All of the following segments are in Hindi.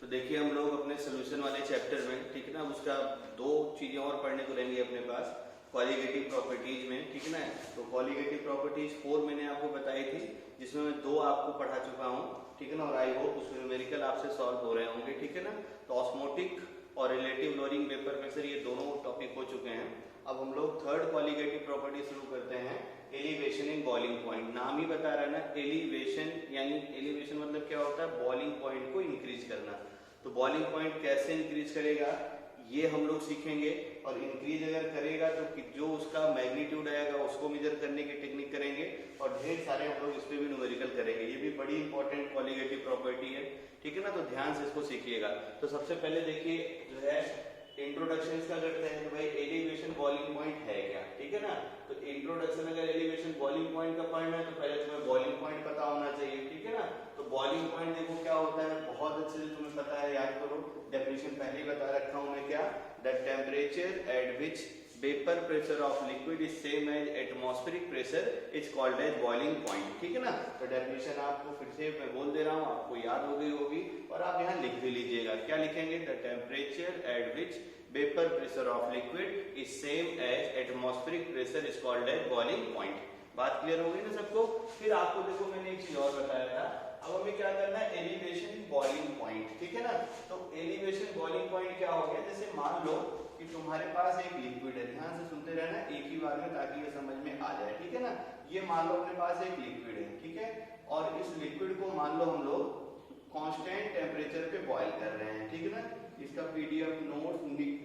तो देखिए हम लोग अपने सोल्यूशन वाले चैप्टर में, ठीक है ना, उसका दो चीजें और पढ़ने को रहेंगी अपने पास क्वालिटेटिव प्रॉपर्टीज में, ठीक है ना। तो क्वालिटेटिव प्रॉपर्टीज 4 मैंने आपको बताई थी, जिसमें मैं 2 आपको पढ़ा चुका हूँ, ठीक है ना। और आई होप उसमें न्यूमेरिकल आपसे सॉल्व हो रहे होंगे, ठीक है ना। तो ऑस्मोटिक और रिलेटिव लोअरिंग वेपर प्रेशर, ये दोनों टॉपिक हो चुके हैं। अब हम लोग थर्ड क्वालिटेटिव प्रॉपर्टी शुरू करते हैं, एलिवेशन इन बॉइलिंग पॉइंट। नाम ही बता रहा है ना, एलिवेशन, यानी एलिवेशन मतलब क्या होता है, बॉइलिंग पॉइंट को इंक्रीज करना। तो बॉइलिंग पॉइंट कैसे इंक्रीज करेगा ये हम लोग सीखेंगे, और इंक्रीज अगर करेगा तो जो उसका मैग्नीट्यूड आएगा उसको मेजर करने की टेक्निक करेंगे, और ढेर सारे हम लोग इस पे भी न्यूमेरिकल करेंगे। ये भी बड़ी इंपॉर्टेंट क्वालिटेटिव प्रॉपर्टी है, ठीक है ना। तो ध्यान से इसको सीखिएगा। तो सबसे पहले देखिए जो है इंट्रोडक्शन इसका करते हैं कि भाई एलिवेशन बॉइलिंग पॉइंट है क्या, ठीक है ना। तो इंट्रोडक्शन अगर एलिवेशन बॉइलिंग पॉइंट का पढ़ना है तो पहले तुम्हें बॉइलिंग पॉइंट पता होना चाहिए, ठीक है ना। तो बॉइलिंग पॉइंट देखो क्या होता है, बहुत अच्छे से तुम्हें पता है, याद करो। डेफिनेशन पहले ही बता रखा हूं मैं, क्या, the temperature at which vapour pressure of liquid is same as atmospheric pressure is called as boiling point, ठीक है ना। तो डेफिनेशन आपको फिर से मैं बोल दे रहा हूं, आपको याद हो गई होगी, और आप यहाँ लिख भी लीजिएगा। क्या लिखेंगे, the temperature at which vapour pressure of liquid is same as atmospheric pressure is called as boiling point. बात क्लियर हो गई ना सबको। फिर आपको देखो मैंने एक चीज और बताया था, अब हमें क्या करना है, एलिवेशन बॉइलिंग पॉइंट, ठीक है ना। तो एलिवेशन बॉइलिंग पॉइंट क्या हो गया, जैसे मान लो कि तुम्हारे पास एक लिक्विड है, ध्यान से सुनते रहना एक ही बार में ताकि ये समझ में आ जाए, ठीक है ना। ये मान लो अपने पास एक लिक्विड है, ठीक है, और इस लिक्विड को मान लो हम लोग कांस्टेंट टेम्परेचर पे बॉईल कर रहे हैं, ठीक है ना। इसका पीडीएफ नोट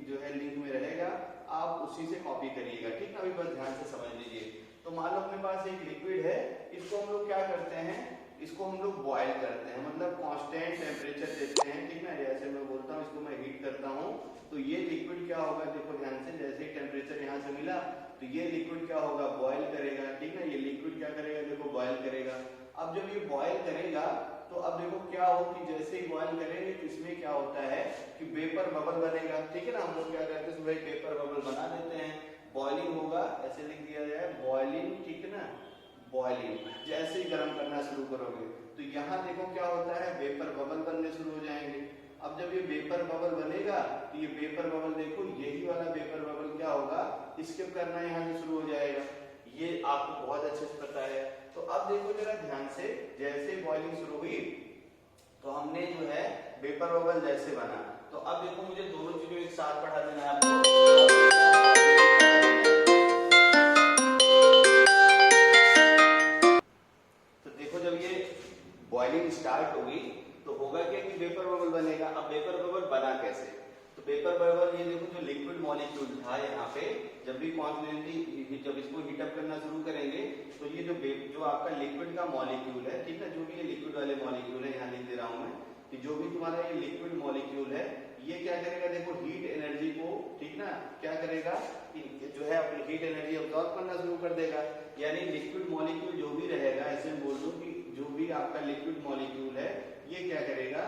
जो है लिंक में रहेगा, आप उसी से कॉपी करिएगा, ठीक है। अभी बस ध्यान से समझ लीजिए। तो मान लो अपने पास एक लिक्विड है, इसको हम लोग क्या करते हैं, इसको हम लोग बॉईल करते हैं, मतलब कांस्टेंट टेम्परेचर देते हैं, ठीक ना। जैसे मैं बोलता हूँ, इसको मैं हीट करता हूँ, तो ये लिक्विड क्या होगा, देखो ध्यान से, जैसे ही टेम्परेचर यहाँ से मिला तो ये लिक्विड क्या होगा, बॉईल करेगा, ठीक ना। ये लिक्विड क्या करेगा, देखो बॉईल करेगा। अब जब ये बॉईल करेगा तो अब देखो क्या हो कि जैसे ही बॉईल करेंगे तो इसमें क्या होता है कि वेपर बबल बनेगा, ठीक है ना। हम लोग क्या करते हैं, भाई वेपर बबल बना देते हैं, बॉइलिंग होगा, ऐसे लिख दिया जाए बॉइलिंग, ठीक है ना। बॉइलिंग जैसे ही गर्म करना शुरू करोगे तो यहाँ देखो क्या होता है, वेपर बबल बनने शुरू हो जाएंगे। अब जब ये वेपर बबल बनेगा तो ये वेपर बबल देखो, यही वाला वेपर बबल क्या होगा, स्किप करना यहाँ से शुरू हो जाएगा। ये आपको बहुत अच्छे से पता है। तो अब देखो जरा ध्यान से, जैसे बॉइलिंग शुरू हुई तो हमने जो है वेपर बबल जैसे बना, तो अब देखो मुझे दोनों चीजों एक साथ पढ़ा देना है आपको। तो देखो जब ये बॉइलिंग स्टार्ट होगी तो होगा क्या कि वेपर बबल बनेगा। अब वेपर बबल बना कैसे, तो वेपर बबल ये देखो जो लिक्विड मॉलिक्यूल था यहाँ पे, जब भी कॉन्स्टेंटली जब इसको हीट अप करना शुरू करेंगे तो ये जो आपका लिक्विड का मॉलिक्यूल है, ठीक है, जो भी ये लिक्विड वाले मॉलिक्यूल है, यहाँ लिख दे रहा हूँ मैं कि जो भी तुम्हारा ये लिक्विड मॉलिक्यूल है ये क्या करेगा, देखो हीट एनर्जी को, ठीक ना, क्या करेगा जो है अपनी हीट एनर्जी अब्सॉर्ब करना शुरू कर देगा। यानी लिक्विड मॉलिक्यूल जो भी रहेगा, ऐसे बोल दो कि जो भी आपका लिक्विड मॉलिक्यूल है ये क्या करेगा,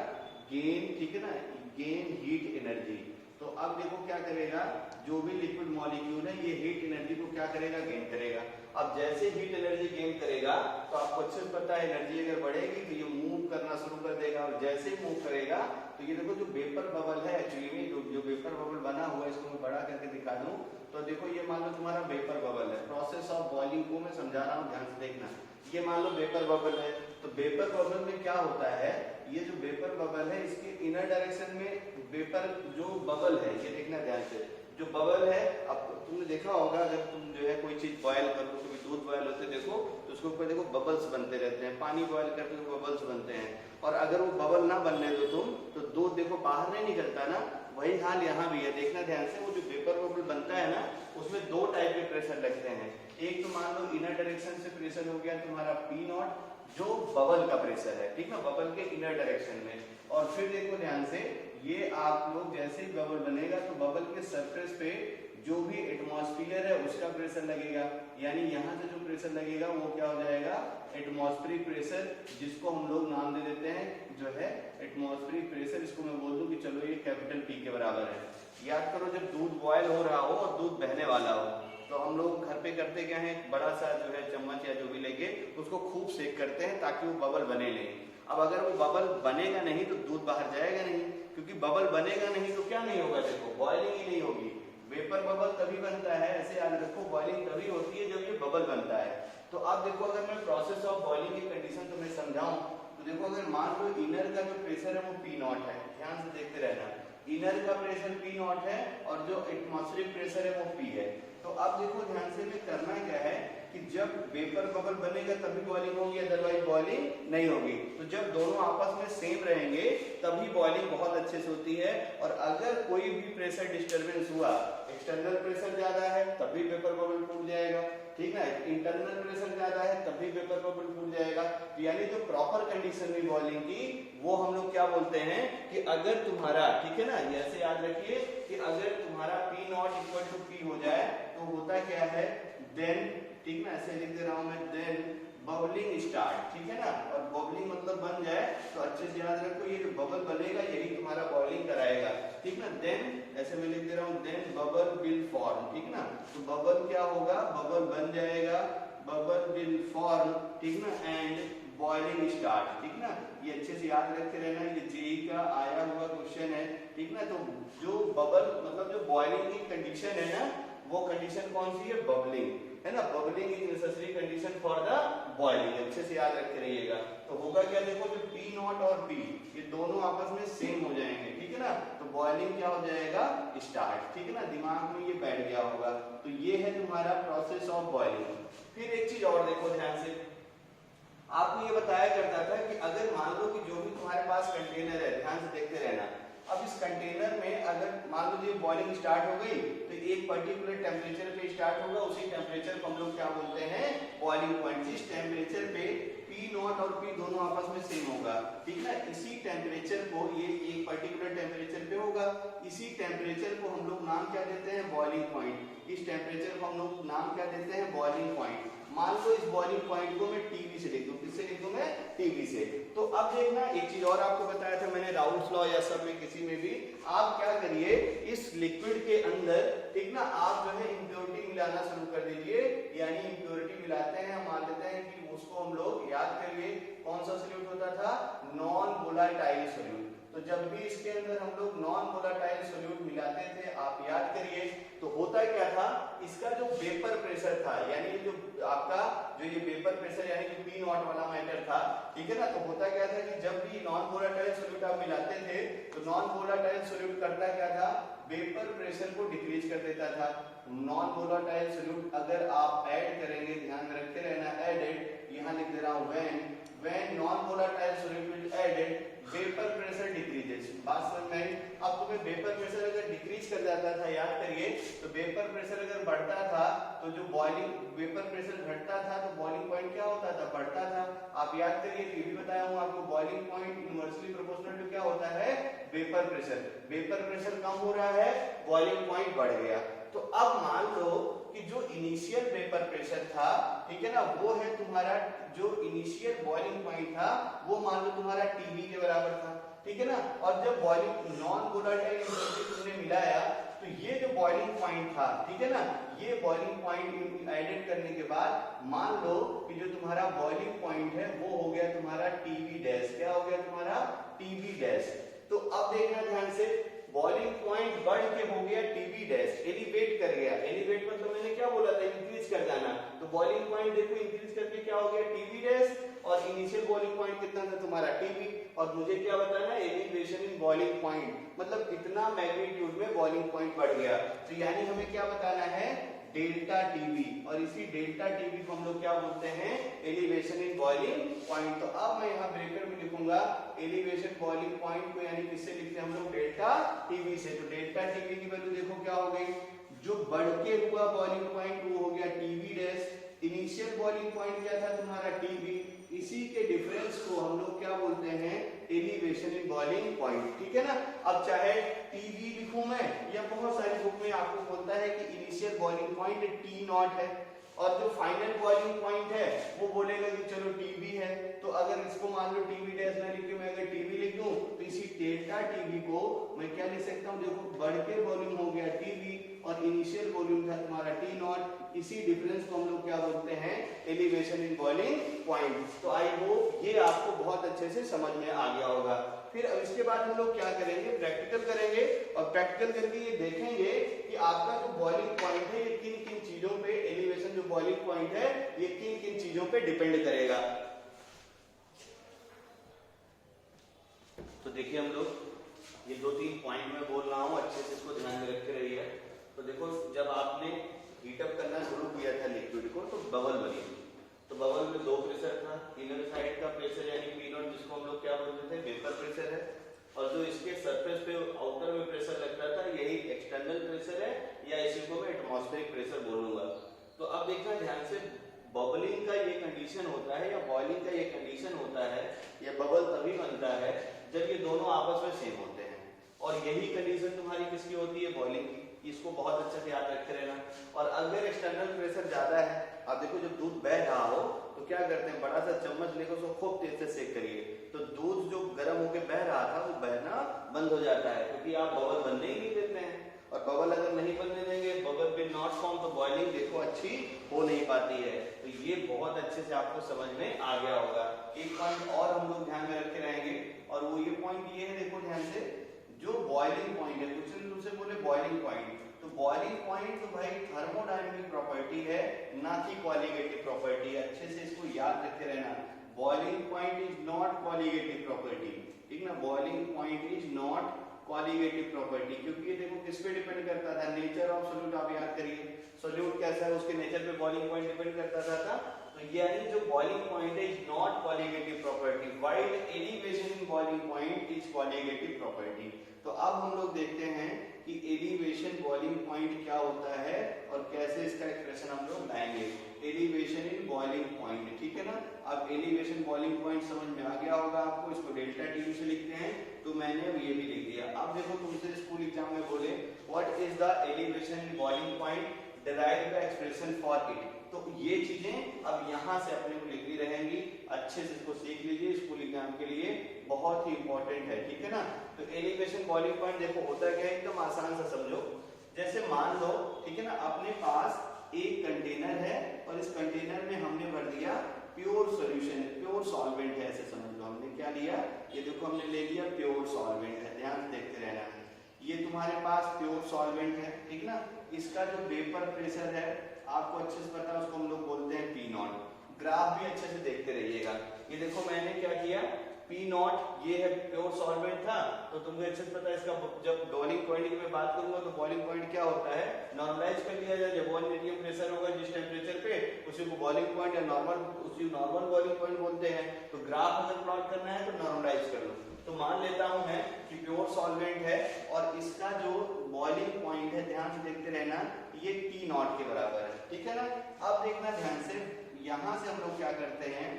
गेन, ठीक है ना, गेन हीट एनर्जी। तो अब देखो क्या करेगा, जो भी लिक्विड मॉलिक्यूल है ये हीट एनर्जी को क्या करेगा, गेन करेगा। अब जैसे हीट एनर्जी गेन करेगा तो आपको अच्छे से पता है एनर्जी अगर बढ़ेगी तो ये मूव करना शुरू कर देगा, और जैसे ही मूव करेगा तो ये देखो जो वेपर बबल है, एक्चुअली में जो वेपर बबल बना हुआ है, इसको मैं बड़ा करके दिखा दूं तो देखो ये मान लो तुम्हारा वेपर बबल है। प्रोसेस ऑफ बॉइलिंग को मैं समझा रहा हूँ, ध्यान से देखना। ये मान लो वेपर बबल है, तो वेपर बबल में क्या होता है, ये जो वेपर बबल है इसके इनर डायरेक्शन में वेपर जो बबल है, ये देखना ध्यान से, जो बबल है, अब तुमने देखा होगा अगर तुम जो है कोई चीज बॉयल करो, कभी दूध बॉयल होते देखो तो उसके ऊपर देखो बबल्स बनते रहते हैं, पानी बॉयल करते तो बबल्स बनते हैं, और अगर वो बबल ना बनने दो तुम तो दूध देखो बाहर नहीं निकलता ना। वही हाल यहाँ भी है, देखना ध्यान से। वो जो वेपर बबल बनता है ना उसमें 2 टाइप के प्रेशर लगते हैं। एक तो मान लो इनर डायरेक्शन से प्रेशर हो गया तुम्हारा P नॉट, जो बबल का प्रेशर है, ठीक है, बबल के इनर डायरेक्शन में। और फिर देखो ध्यान से, ये आप लोग जैसे ही बबल बनेगा तो बबल के सरफेस पे जो भी एटमॉस्फेयर है उसका प्रेशर लगेगा, यानी यहाँ से जो प्रेशर लगेगा वो क्या हो जाएगा, एटमॉस्फेरिक प्रेशर, जिसको हम लोग नाम दे देते हैं जो है एटमॉस्फेरिक प्रेशर। इसको मैं बोल दूं कि चलो ये कैपिटल P के बराबर है। याद करो जब दूध बॉयल हो रहा हो और दूध बहने वाला हो तो हम लोग घर पे करते क्या है, बड़ा सा जो है चम्मच या जो भी लेके उसको खूब सेक करते हैं ताकि वो बबल बने नहीं। अब अगर वो बबल बनेगा नहीं तो दूध बाहर जाएगा नहीं, बबल बनेगा नहीं तो क्या नहीं होगा, देखो बॉइलिंग ही नहीं होगी। वेपर बबल तभी बनता है, ऐसे याद रखो, बॉइलिंग तभी होती है जब ये बबल बनता है। तो अब देखो अगर मैं प्रोसेस ऑफ बॉइलिंग की कंडीशन तुम्हें समझाऊं तो देखो अगर मान लो इनर का जो प्रेशर है वो P नॉट है, ध्यान से देखते रहना, इनर का प्रेशर P नॉट है और जो एटमॉस्फेरिक प्रेशर है वो P है। तो अब देखो ध्यान से में करना क्या है कि जब वेपर बबल बनेगा तभी बॉइलिंग होगी, अदरवाइज बॉइलिंग नहीं होगी। तो जब दोनों आपस में सेम रहेंगे तभी बॉइलिंग बहुत अच्छे से होती है। और अगर कोई भी प्रेशर डिस्टरबेंस हुआ, एक्सटर्नल प्रेशर ज्यादा है तभी वेपर बबल फूट जाएगा, ठीक है, इंटरनल प्रेशर ज्यादा है तभी वेपर बबल फूट जाएगा। यानी जो प्रॉपर कंडीशन में बॉइलिंग की वो हम लोग क्या बोलते हैं कि अगर तुम्हारा, ठीक है ना, ऐसे याद रखिए कि अगर तुम्हारा P not equal to P हो जाए तो होता क्या है, देन, ठीक ना, ऐसे लिख दे रहा हूं मैं, देन बबलिंग स्टार्ट, ठीक है ना, और बबलिंग मतलब बन जाए तो अच्छे से याद रखो ये जो बबल बनेगा यही तुम्हारा बॉइलिंग कराएगा, ठीक ना। देन ऐसे मैं लिख दे रहा हूं, देन बबल विल फॉर्म, ठीक ना, तो बबल क्या होगा, बबल बन जाएगा, बबल विल फॉर्म, ठीक ना, एंड बॉइलिंग स्टार्ट, ठीक ना। ये अच्छे से याद रखते रहना, ये जेई का आया हुआ क्वेश्चन है, ठीक ना। तो जो बबल मतलब जो बॉइलिंग की कंडीशन है ना, वो कंडीशन कौन सी है, बबलिंग, है ना, bubbling is necessary condition for the boiling, अच्छे से याद रखते रहिएगा। तो होगा क्या, देखो जो P नॉट और P ये दोनों आपस में सेम हो जाएंगे, ठीक है ना, तो बॉइलिंग क्या हो जाएगा, स्टार्ट, ठीक है ना, दिमाग में ये बैठ गया होगा। तो ये है तुम्हारा प्रोसेस ऑफ बॉइलिंग। फिर एक चीज और देखो ध्यान से, आपको ये बताया करता था कि अगर मान लो कि जो भी तुम्हारे पास कंटेनर है, ध्यान से देखते रहना, अब इस कंटेनर में अगर मान लो ये बॉइलिंग स्टार्ट हो गई तो एक पर्टिकुलर टेम्परेचर पे स्टार्ट होगा, उसी टेम्परेचर को हम लोग क्या बोलते हैं, बॉइलिंग पॉइंट। इस टेम्परेचर पे P नॉट और P दोनों आपस में सेम होगा, ठीक है ना। इसी टेम्परेचर को, ये एक पर्टिकुलर टेम्परेचर पे होगा, इसी टेम्परेचर को हम लोग नाम क्या देते हैं, बॉइलिंग पॉइंट। इस टेम्परेचर को हम लोग नाम क्या देते हैं, बॉइलिंग पॉइंट। मान लो इस बॉइलिंग पॉइंट को मैं टीवी से लिख दूं, किससे लिख दूं मैं, टीवी से। तो अब देखना एक चीज और आपको बताया था मैंने, राउल्स लॉ या सब में किसी में भी, आप क्या करिए इस लिक्विड के अंदर, ठीक ना, आप जो है इंप्योरिटी मिलाना शुरू कर दीजिए। यानी इंप्योरिटी मिलाते हैं, हम मान लेते हैं कि उसको हम लोग याद करिए कौन सा सोल्यूट होता था, नॉन वोलाटाइल सोल्यूट। तो जब भी इसके अंदर हम लोग नॉन वोलाटाइल सोल्यूट मिलाते थे, आप याद करिए, तो होता क्या था, इसका जो वेपर प्रेशर था, यानी जो आपका जो ये वेपर प्रेशर यानी कि P नॉट वाला मैटर था, ठीक है ना, तो होता क्या था कि जब भी नॉन वोलाटाइल सोल्यूट आप मिलाते थे तो नॉन वोलाटाइल सोल्यूट करता क्या था, वेपर प्रेशर को डिक्रीज कर देता था। नॉन वोलाटाइल सोल्यूट अगर आप ऐड करेंगे, ध्यान में रखते रहना, एडेड, यहां लिख दे रहा हूं when non volatile solute is added vapour pressure decreases. बात समझ में आई। अब तुम्हें वेपर प्रेशर अगर डिक्रीज कर जाता था, याद करिए, तो वेपर प्रेशर अगर बढ़ता था तो जो बॉइलिंग, वेपर प्रेशर घटता था तो बॉइलिंग पॉइंट क्या होता था, बढ़ता था। आप याद करिए, ये भी बताया हूं आपको, boiling point inversely proportional to क्या होता है, वेपर प्रेशर। वेपर प्रेशर कम हो रहा है, बॉइलिंग पॉइंट बढ़ गया। तो अब मान लो कि जो इनिशियल वेपर प्रेशर था, ठीक है ना, वो है तुम्हारा, जो इनिशियल बॉइलिंग पॉइंट था वो मान लो तुम्हारा टीबी के बराबर था, ठीक है ना। और जब बॉइलिंग नॉन वोलाटाइल इंप्योरिटी तुमने मिलाया तो ये जो बॉइलिंग पॉइंट था, ठीक है ना, ये बॉइलिंग पॉइंट एडेड करने के बाद मान लो कि जो तुम्हारा बॉइलिंग पॉइंट है वो हो गया तुम्हारा टीबी डैश। क्या हो गया तुम्हारा, टीबी डैश। तो अब देखना ध्यान से, बॉइलिंग पॉइंट बढ़ के हो गया टीबी डैश, एलिवेट कर गया। एलिवेट मतलब मैंने क्या बोला था, इंक्रीज कर जाना। तो बॉइलिंग पॉइंट देखो इंक्रीज करके क्या हो गया, टीबी डैश, और इनिशियल बॉइलिंग पॉइंट कितना था तुम्हारा, टीबी। और मुझे क्या बताना, एलिवेशन इन बॉइलिंग पॉइंट, मतलब इतना मैग्नीट्यूड में बॉइलिंग पॉइंट बढ़ गया। तो यानी हमें क्या बताना है, डेल्टा टीबी, और इसी डेल्टा टीबी को हम लोग क्या बोलते हैं, एलिवेशन इन बॉइलिंग पॉइंट। तो अब मैं यहाँ ब्रैकेट में लिखूंगा एलिवेशन बॉइलिंग पॉइंट को, यानी किससे लिखते हैं हम लोग, डेल्टा टीबी से। तो डेल्टा टीबी की वैल्यू देखो क्या हो गई, जो बढ़ के हुआ बॉइलिंग पॉइंट वो हो गया TB dash, initial boiling point क्या था तुम्हारा, टीबी, इसी के डिफरेंस को हम लोग क्या बोलते हैं, एलिवेशन इन बॉइलिंग पॉइंट, ठीक है ना। अब चाहे टीबी लिखूं मैं, या बहुत सारी बुक में आपको बोलता है कि initial boiling point T not है, और जो फाइनल बॉइलिंग पॉइंट है वो बोलेगा कि चलो टीबी है। तो अगर इसको मान लो टीबी डैश ना लिख के मैं अगर टीबी लिख दूं तो इसी डेल्टा टीबी को मैं क्या लिख सकता हूं, देखो बढ़ के वॉल्यूम हो गया टीबी और इनिशियल वॉल्यूम था तुम्हारा टी नॉट, इसी डिफरेंस को हम लोग क्या बोलते हैं, एलिवेशन इन बॉइलिंग पॉइंट। तो आई होप ये आपको बहुत अच्छे से समझ में आ गया होगा। फिर अब इसके बाद हम लोग क्या करेंगे, प्रैक्टिकल करेंगे और प्रैक्टिकल करके ये देखेंगे कि आपका जो बॉइलिंग पॉइंट है ये किन किन चीजों पे, एलिवेशन जो बॉइलिंग पॉइंट है ये किन किन चीजों पे डिपेंड करेगा। तो देखिए हम लोग ये 2-3 पॉइंट मैं बोल रहा हूँ, अच्छे से इसको ध्यान में रख के रहिए। तो देखो जब आपने हीटअप करना शुरू किया था लिक्विड को तो बबल बनी, तो बबल में 2 प्रेशर था, इनर साइड का प्रेशर यानी पी नॉट जिसको हम लोग क्या बोलते थे, वेपर प्रेशर है, और जो इसके सरफेस पे आउटर में प्रेशर लगता था यही एक्सटर्नल प्रेशर है, या इसी को मैं एटमॉस्फेरिक प्रेशर बोलूंगा। तो अब देखना ध्यान से, बबलिंग का ये कंडीशन होता है या बॉइलिंग का ये कंडीशन होता है, या बबल तभी बनता है जब ये दोनों आपस में सेम होते हैं, और यही कंडीशन तुम्हारी किसकी होती है, बॉइलिंग की। इसको बहुत अच्छे से याद रखते रहना। और अगर एक्सटर्नल प्रेशर ज्यादा है, आप देखो जब दूध बह रहा हो तो क्या करते हैं, बड़ा सा चम्मच लेकर उसको खूब तेज से सेक करिए, तो दूध जो गर्म होकर बह रहा था वो बहना बंद हो जाता है, क्योंकि आप बबल बनने ही नहीं देते हैं। और बबल अगर नहीं बनने देंगे, बबल विल नॉट फॉर्म, तो बॉइलिंग देखो अच्छी हो नहीं पाती है। तो ये बहुत अच्छे से आपको समझ में आ गया होगा। एक पॉइंट और हम लोग ध्यान में रख के रहेंगे, और वो ये पॉइंट ये है, देखो ध्यान से, जो बॉइलिंग पॉइंट है, क्वेश्चन तुमसे बोले बॉइलिंग पॉइंट, तो बॉइलिंग पॉइंट तो भाई थर्मोडायनेमिक प्रॉपर्टी है, ना कि क्वालिटेटिव प्रॉपर्टी। अच्छे से इसको याद रखे रहना, boiling point is not qualitative property, ठीक ना, boiling point is not qualitative property, क्योंकि ये देखो किस पे डिपेंड करता था, नेचर ऑफ सोल्यूट। आप याद करिए सोल्यूट कैसा है उसके नेचर पे बॉइलिंग पॉइंट डिपेंड करता था। तो यानी जो बॉइलिंग पॉइंट है is not qualitative property, while elevation in boiling point is qualitative property. तो अब हम लोग देखते हैं कि एलिवेशन बॉइलिंग पॉइंट क्या होता है और कैसे इसका एक्सप्रेशन हम लोग लाएंगे। एलिवेशन इन बॉइलिंग पॉइंट, ठीक है ना। अब एलिवेशन बॉइलिंग पॉइंट समझ में आ गया होगा आपको, इसको डेल्टा टी से लिखते हैं, तो मैंने अब ये भी लिख दिया। अब देखो तुमसे स्कूल एग्जाम में बोले what is the elevation in boiling point, derive the expression for it, तो ये चीजें अब यहाँ से अपने को लिखनी रहेंगी। अच्छे से इसको सीख लीजिए, स्कूल एग्जाम के लिए बहुत ही इंपॉर्टेंट है, ठीक है ना। तो एलिवेशन बॉइलिंग पॉइंट देखो होता क्या है, एकदम आसान सा समझो। जैसे मान लो, ठीक है ना, अपने पास एक कंटेनर है और इस कंटेनर में हमने भर दिया प्योर सॉल्यूशन, प्योर सॉल्वेंट है, ऐसे समझ लो। हमने क्या लिया, ये देखो हमने ले लिया प्योर सॉल्वेंट है, ध्यान से देखते रहना। ये तुम्हारे पास प्योर सॉल्वेंट है, ठीक ना। इसका जो वेपर प्रेशर है आपको अच्छे से पता है, उसको हम लोग बोलते हैं पी नॉट। ग्राफ भी अच्छे से देखते रहिएगा। ये देखो मैंने क्या किया, पी नॉट ये है प्योर सॉल्वेंट था, तो तुमको अच्छे से पता है इसका, जब बॉइलिंग पॉइंट की मैं बात करूंगा तो बॉइलिंग पॉइंट क्या होता है, नॉर्मलाइज कर लिया जाए। जब 1 मीडियम प्रेशर होगा जिस टेम्परेचर पे, उसी को बॉइलिंग पॉइंट या नॉर्मल, उसी नॉर्मल बॉइलिंग पॉइंट बोलते हैं। तो ग्राफ अगर प्लॉट करना है तो नॉर्मलाइज कर लो। तो मान लेता हूं मैं कि प्योर सॉल्वेंट है और इसका जो बॉइलिंग पॉइंट है, ध्यान से देखते रहना, ये टी नॉट के बराबर है, ठीक है ना। अब देखना ध्यान से, यहां से हम लोग क्या करते हैं,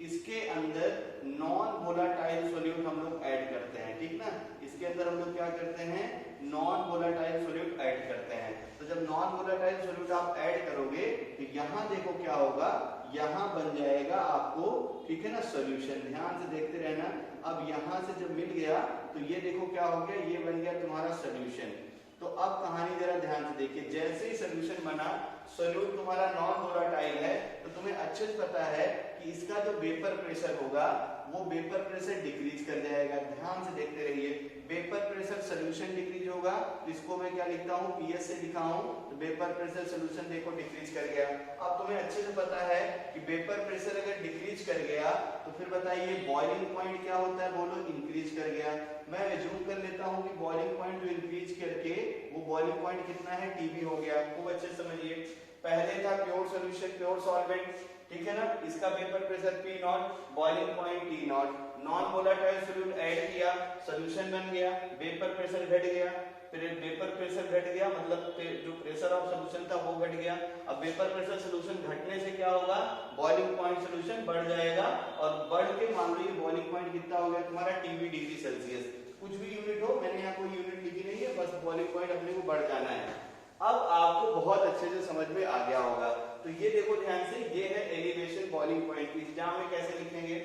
इसके अंदर नॉन वोलाटाइल सॉल्यूट हम लोग ऐड करते हैं, ठीक ना। इसके अंदर हम लोग क्या करते हैं, नॉन वोलाटाइल सॉल्यूट ऐड करते हैं। तो जब नॉन वोलाटाइल सॉल्यूट आप ऐड करोगे तो यहाँ देखो क्या होगा, यहाँ बन जाएगा आपको, ठीक है ना, सॉल्यूशन। ध्यान से देखते रहना। अब यहाँ से जब मिल गया तो ये देखो क्या हो गया, ये बन गया तुम्हारा सॉल्यूशन। तो अब कहानी जरा ध्यान से देखिए, जैसे ही सॉल्यूशन बना, सॉल्यूट तुम्हारा नॉन वोलाटाइल है, तो तुम्हें अच्छे से पता है कि इसका जो वेपर प्रेशर होगा वो वेपर प्रेशर डिक्रीज कर जाएगा। ध्यान से देखते रहिए, वेपर प्रेशर सॉल्यूशन डिक्रीज होगा, इसको मैं क्या लिखता हूँ, पीएस से लिखा हूँ, तो वेपर प्रेशर सॉल्यूशन देखो डिक्रीज कर गया। अब तुम्हें अच्छे से पता है कि वेपर प्रेशर अगर डिक्रीज कर गया तो फिर बताइए बॉइलिंग पॉइंट क्या होता है, बोलो, इंक्रीज कर गया। मैं एज्यूम कर लेता हूँ कि बॉइलिंग पॉइंट जो इंक्रीज करके वो बॉइलिंग पॉइंट कितना है, टीबी हो गया। खूब अच्छे से समझिए, पहले था प्योर सॉल्यूशन, प्योर सॉल्वेंट, ठीक है ना, इसका vapour pressure P not, boiling point T not, non volatile solute add किया, सॉल्यूशन बन गया, वेपर प्रेशर घट गया, फिर वेपर प्रेशर घट गया, मतलब जो प्रेशर ऑफ सॉल्यूशन था वो घट गया। अब वेपर प्रेशर सॉल्यूशन घटने से क्या होगा, बॉइलिंग पॉइंट सॉल्यूशन बढ़ जाएगा, और बढ़ के मान लो ये बॉइलिंग पॉइंट कितना हो गया तुम्हारा, टीबी डिग्री सेल्सियस। कुछ भी यूनिट हो, मैंने यहाँ कोई यूनिट लिखी नहीं है, बस बॉइलिंग पॉइंट अपने को बढ़ जाना है। अब आपको बहुत अच्छे से समझ में आ गया होगा। तो ये देखो ध्यान से, ये है एलिवेशन बॉइलिंग पॉइंट की। एग्जाम में कैसे लिखेंगे,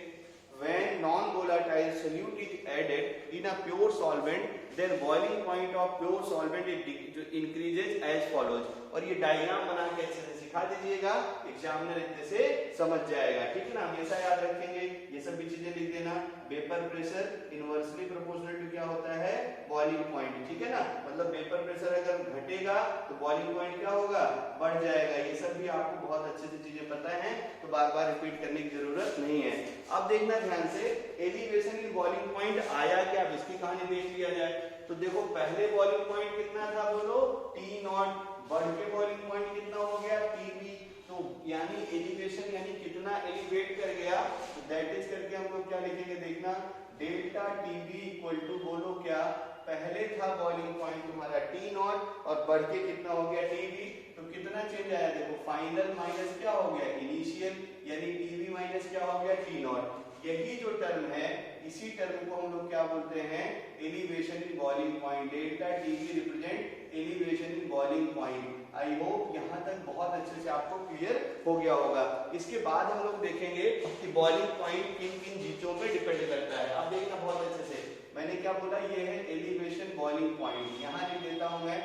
when non-volatile solute is added in a pure solvent, then boiling point of pure solvent increases as follows. और ये डायग्राम बना के अच्छे से सिखा दीजिएगा, एग्जामिनर इतने से समझ जाएगा, ठीक है ना। हमेशा याद रखेंगे, ये सब भी चीजें लिख देना। Vapour pressure inversely proportional to क्या होता है, बॉइलिंग पॉइंट, ठीक है ना। मतलब वेपर प्रेशर अगर घटेगा तो बॉइलिंग पॉइंट क्या होगा, बढ़ जाएगा। ये सब भी आपको बहुत अच्छे से चीजें पता है, तो बार बार रिपीट करने की जरूरत नहीं है। अब देखना ध्यान से, एलिवेशन इन बॉइलिंग पॉइंट आया क्या, अब इसकी कहानी देख लिया जाए। तो देखो पहले बॉइलिंग पॉइंट कितना था, बोलो T0, बढ़ के बॉइलिंग पॉइंट कितना हो गया, TB। तो यानी एलिवेशन यानी कितना एलिवेट कर गया, तो दैट इज करके हम लोग क्या लिखेंगे, देखना डेल्टा TB इक्वल टू, बोलो क्या, पहले था बॉइलिंग पॉइंट तुम्हारा T0 और बढ़ के कितना हो गया TB। तो कितना चेंज आया, देखो फाइनल माइनस क्या हो गया इनिशियल, यानी TB माइनस क्या हो गया T0। यही जो टर्म है, इसी टर्म को हम लोग क्या बोलते हैं, elevation in boiling point. Delta TB represent elevation in boiling point. I hope यहाँ तक बहुत अच्छे से आपको क्लियर हो गया होगा। इसके बाद हम लोग देखेंगे कि बॉइलिंग पॉइंट किन किन चीजों पे डिपेंड करता है। अब देखना बहुत अच्छे से, मैंने क्या बोला, ये है एलिवेशन बॉइलिंग पॉइंट। यहाँ लिख देता हूं मैं,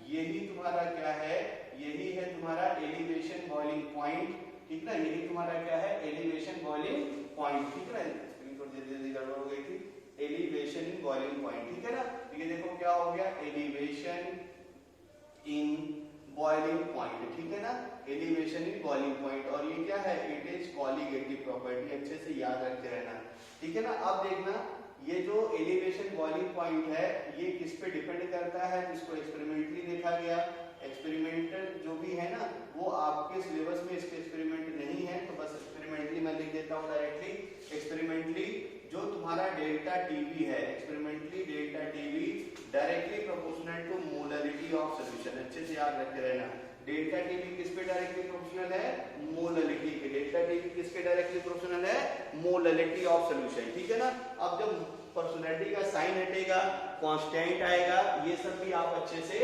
यही तुम्हारा क्या है, यही है तुम्हारा एलिवेशन बॉइलिंग पॉइंट, ठीक ना। यही तुम्हारा क्या है, एलिवेशन बॉइलिंग पॉइंट, ठीक है ना। स्क्रीन को जल्दी गड़बड़ हो गई थी, एलिवेशन इन बॉइलिंग पॉइंट, ठीक है ना। तो ये देखो क्या हो गया, एलिवेशन इन बॉइलिंग पॉइंट, ठीक है ना, एलिवेशन इन बॉइलिंग पॉइंट। और ये क्या है, इट इज कॉलीगेटिव प्रॉपर्टी, अच्छे से याद रखते रहना, ठीक है ना। अब देखना, ये जो एलिवेशन बॉइलिंग पॉइंट है, ये किस पे डिपेंड करता है, जिसको एक्सपेरिमेंटली देखा गया। एक्सपेरिमेंटल जो भी है ना, वो आपके सिलेबस में इसके एक्सपेरिमेंट नहीं है, तो बस एक्सपेरिमेंटली मैं लिख देता हूँ डायरेक्टली। एक्सपेरिमेंटली जो तुम्हारा डेल्टा TB है, experimentally delta TB directly proportional to molarity of solution. अच्छे से याद रखे रहना, डेल्टा TB किस पे डायरेक्टली प्रोपोर्शनल है, मोलरिटी पे। डेल्टा TB किस पे डायरेक्टली प्रोपोर्शनल है, मोलरिटी ऑफ सॉल्यूशन, ठीक है ना। अब जब प्रोपोर्शनलिटी का साइन हटेगा, कांस्टेंट आएगा, ये सब भी आप अच्छे से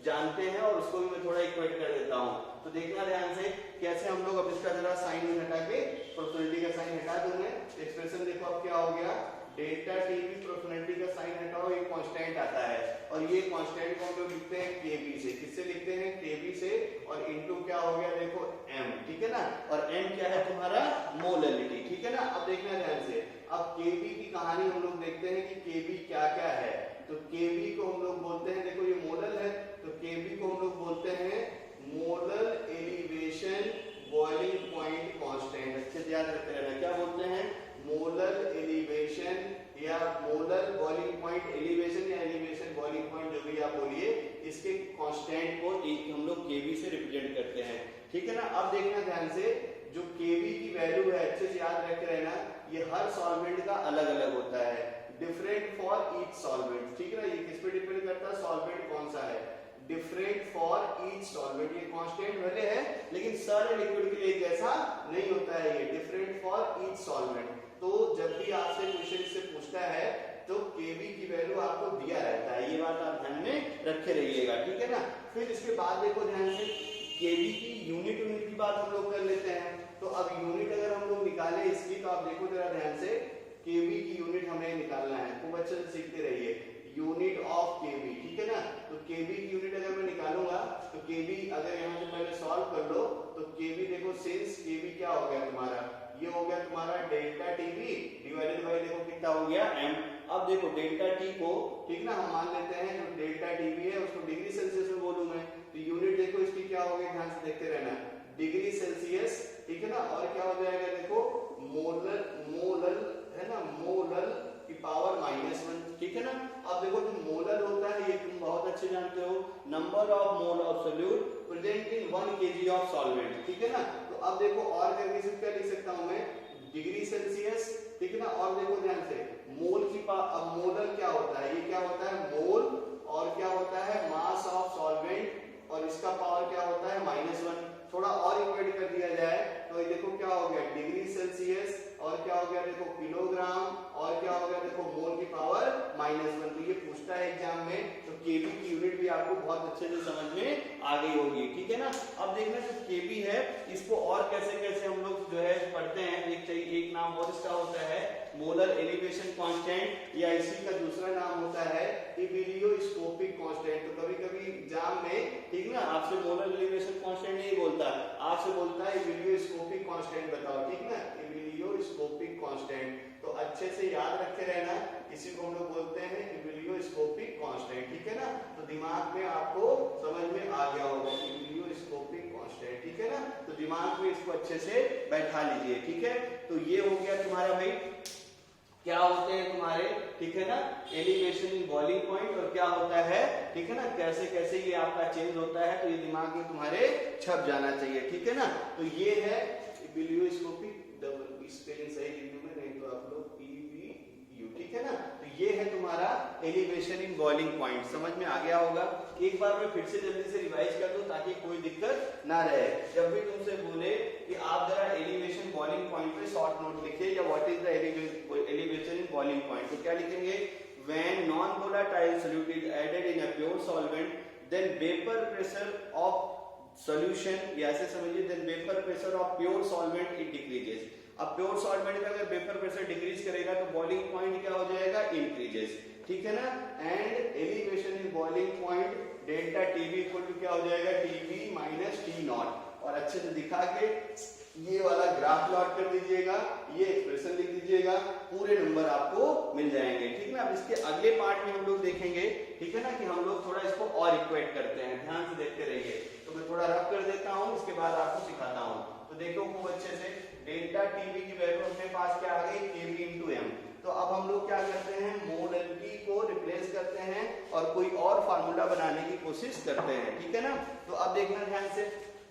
जानते हैं, और उसको भी मैं थोड़ा इक्वेट कर देता हूं। तो देखना ध्यान से कैसे हम लोग, अब इसका जरा साइन हटा के प्रोपोर्शनलिटी का साइन हटा दूंगे। एक्सप्रेशन देखो अब क्या हो गया, डेल्टा TB प्रोपोर्शनलिटी का साइन हटाओ, एक कांस्टेंट आता है, और ये कांस्टेंट को हम लोग लिखते हैं KB से। किससे लिखते हैं, KB से, और इनटू क्या हो गया, देखो M, ठीक है ना। और M क्या है तुम्हारा, मोलरिटी, ठीक है ना। अब देखना ध्यान से, अब KB की कहानी हम लोग देखते हैं कि KB क्या क्या है। तो KB को हम लोग बोलते हैं, देखो ये मोलर है, तो KB को हम लोग बोलते हैं molar elevation boiling point constant. अच्छे से याद रखते रहना, क्या बोलते हैं, मोलर एलिवेशन या मोलर बॉइलिंग पॉइंट एलिवेशन या एलिवेशन बॉइलिंग पॉइंट, जो भी आप बोलिए, इसके कांस्टेंट को हम लोग KB से रिप्रेजेंट करते हैं, ठीक है ना। अब देखना ध्यान से, जो KB की वैल्यू है, अच्छे से याद रखे रहना, ये हर सॉल्वेंट का अलग अलग होता है, डिफरेंट फॉर ईच सॉल्वेंट, ठीक है ना। ये किस पे डिपेंड करता है, सॉल्वेंट कौन सा है, डिफरेंट फॉर ईच सॉल्वेंट। ये कांस्टेंट भले है, लेकिन सारे लिक्विड के लिए जैसा नहीं होता है, ये डिफरेंट फॉर ईच सॉल्वेंट। तो जब भी आपसे क्वेश्चन से पूछता है, तो KB की वैल्यू आपको दिया रहता है, ये बात आप ध्यान में रखे रहिएगा, ठीक है ना। फिर इसके बाद देखो ध्यान से, KB की यूनिट की बात हम लोग कर लेते हैं। तो अब यूनिट अगर हम लोग निकाले इसकी, तो आप देखो जरा ध्यान से, KB की यूनिट हमें निकालना है, खूब अच्छे से सीखते रहिए, यूनिट ऑफ KB, ठीक है ना। तो KB की यूनिट अगर मैं निकालूंगा, तो KB अगर यहाँ से पहले सॉल्व कर लो, तो KB देखो, सिंस KB क्या हो गया तुम्हारा, ये हो गया तुम्हारा डेल्टा TB डिवाइडेड बाय, देखो कितना हो गया M। अब देखो डेल्टा T को, ठीक ना, हम मान लेते हैं जो डेल्टा TB है उसको डिग्री सेल्सियस में बोलूं मैं, तो यूनिट देखो इसकी क्या हो गई, ध्यान से देखते रहना, डिग्री सेल्सियस, ठीक है ना। और क्या हो जाएगा, देखो मोलर, मोलर है ना, मोलर की पावर -1, ठीक है ना। अब देखो जो मोलर होता है, ये तुम बहुत अच्छे जानते हो, number of mole of solute present in 1 kg of solvent, ठीक है ना। तो अब देखो और करके क्या लिख सकता हूं मैं, डिग्री सेल्सियस, ठीक है ना। और देखो ध्यान से, मोल की अब मोलर क्या होता है, ये क्या होता है, मोल, और क्या होता है, मास ऑफ सॉल्वेंट, और इसका पावर क्या होता है, -1। थोड़ा और इक्वेट कर दिया जाए, तो ये देखो क्या हो गया, डिग्री सेल्सियस और क्या हो गया देखो किलोग्राम, और क्या हो गया देखो मोल की पावर -1। तो ये पूछता है एग्जाम में, तो केबी की यूनिट भी आपको बहुत अच्छे से समझ में आ गई होगी, ठीक है ना। अब देखना जो केबी है इसको और कैसे कैसे हम लोग जो है पढ़ते हैं। एक नाम और इसका होता है मोलर एलिवेशन कांस्टेंट, या इसी का दूसरा नाम होता है इबिलियोस्कोपिक कांस्टेंट। तो कभी कभी एग्जाम में ठीक ना आपसे मोलर एलिवेशन कांस्टेंट नहीं बोलता, आपसे बोलता है इबिलियोस्कोपिक कांस्टेंट बताओ, ठीक ना, इबिलियोस्कोपिक कांस्टेंट। तो अच्छे से याद रखे रहना, इसी को हम लोग बोलते हैं इबिलियोस्कोपिक कांस्टेंट, ठीक है ना। तो दिमाग में आपको समझ में आ गया होगा इबिलियोस्कोपिक कांस्टेंट, ठीक है ना। तो दिमाग में इसको अच्छे से बैठा लीजिए, ठीक है। तो ये हो गया तुम्हारा भाई क्या होते हैं तुम्हारे, ठीक है ना, एलिवेशन इन बॉइलिंग पॉइंट, और क्या होता है, ठीक है ना, कैसे कैसे ये आपका चेंज होता है। तो ये दिमाग में तुम्हारे छप जाना चाहिए, ठीक है ना। तो ये है इबिलियोस्कोपिक, डबल स्पेलिंग सही लिखने में, नहीं तो आप लोग PVU, ठीक है ना। तो ये है तुम्हारा एलिवेशन इन बॉइलिंग पॉइंट, समझ में आ गया होगा। एक बार मैं फिर से जल्दी से रिवाइज कर दूं ताकि कोई दिक्कत ना रहे। जब भी तुमसे बोले कि आप जरा एलिवेशन बॉइलिंग पॉइंट पे शॉर्ट नोट लिखिए, या what is the elevation in boiling point, तो क्या लिखेंगे, when non-volatile solute is added in a pure solvent, then vapor pressure of solution, या ऐसे समझिए, then vapor pressure of pure solvent it decreases। अब प्योर सॉल्वेंट का अगर वेपर प्रेशर डिक्रीज करेगा तो बॉइलिंग पॉइंट क्या हो जाएगा, इंक्रीजेस, ठीक है ना। And elevation in boiling point delta TB equal to क्या हो जाएगा, टीवी माइनस टी नॉट। और अच्छे से दिखा के ये वाला ग्राफ प्लॉट कर दीजिएगा, ये एक्सप्रेशन लिख दीजिएगा, पूरे नंबर आपको मिल जाएंगे, ठीक ना। अब इसके अगले पार्ट में हम लोग देखेंगे, ठीक है ना, कि हम लोग थोड़ा इसको और इक्वेट करते हैं, ध्यान से देखते रहिए। तो मैं थोड़ा रफ कर देता हूँ, इसके बाद आपको सिखाता हूँ। तो देखो खूब अच्छे से, डेल्टा टीवी की वैल्यू अपने पास क्या आ गई, केवी इंटू एम। तो अब हम लोग क्या करते हैं, मोलरिटी को रिप्लेस करते हैं और कोई और फार्मूला बनाने की कोशिश करते हैं, ठीक है ना। तो अब देखना ध्यान से,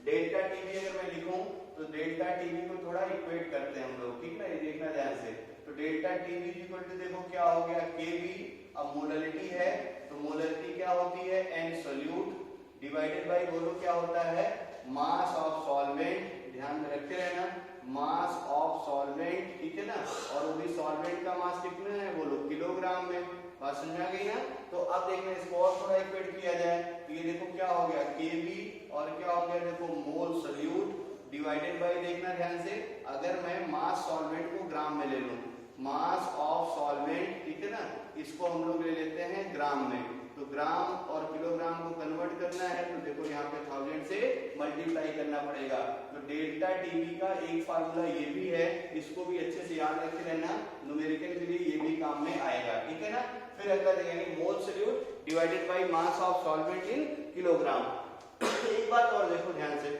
डेल्टा टीवी अगर मैं लिखूं तो डेल्टा टीवी को थोड़ा इक्वेट करते हैं हम लोग, ठीक ना, ये देखना ध्यान से। तो डेल्टा टीवी इक्वल टू देखो क्या हो गया, केवी। अब मोलरिटी है तो मोलरिटी क्या होती है, एन सोल्यूट डिवाइडेड बाय, बोलो क्या होता है, मास ऑफ सॉल्वेंट, ध्यान में रखते रहना, मास ऑफ सॉल्वेंट, ठीक है ना। और वो भी सॉल्वेंट का मास कितना है, बोलो किलोग्राम में, बात समझ आ गई ना। तो अब देखना इसको और थोड़ा इक्वेट किया जाए, तो ये देखो क्या हो गया, केवी, और क्या हो गया देखो, मोल सोल्यूट डिवाइडेड बाय, देखना ध्यान से, अगर मैं मास सॉल्वेंट को ग्राम में ले लूं, मास ऑफ सॉल्वेंट, ठीक है ना, इसको हम लोग ले लेते हैं ग्राम में। तो ग्राम और किलोग्राम को कन्वर्ट करना है तो देखो यहाँ पे 1000 से मल्टीप्लाई करना पड़ेगा। तो डेल्टा टीवी का एक फार्मूला ये भी है, इसको भी अच्छे से याद रखे रहना, न्यूमेरिकल के लिए ये भी काम में आएगा, ठीक है ना। फिर अगला देखेंगे mole solute divided by mass of solvent in kilogram. एक बात और देखो ध्यान से,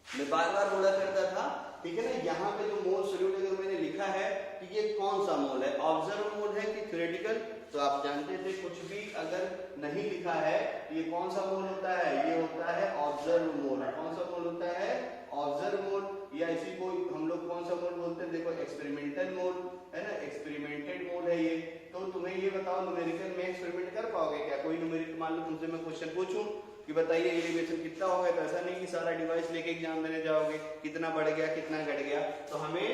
मैं बार बार बोला करता था, ठीक है ना, यहाँ पे जो मोल सोल्यूट अगर मैंने लिखा है तो ये कौन सा मोल है, ऑब्जर्व मोल है कि थ्योरेटिकल। तो आप जानते थे कुछ भी अगर नहीं लिखा है तो ये कौन सा मोल होता है, ये होता है ऑब्जर्व मोल। कौन सा मोल होता है, ऑब्जर्व मोल, या इसी को हम लोग कौन सा मोल बोलते हैं, देखो एक्सपेरिमेंटल मोल है ना, एक्सपेरिमेंटेड मोल है ये। तो तुम्हें ये बताओ न्यूमेरिकल में एक्सपेरिमेंट कर पाओगे क्या, कोई न्यूमेरिकल, मान लो तुमसे मैं क्वेश्चन पूछूं कि बताइए एलिवेशन कितना होगा, तो ऐसा नहीं कि सारा डिवाइस लेके एग्जाम देने जाओगे, कितना बढ़ गया कितना घट गया। तो हमें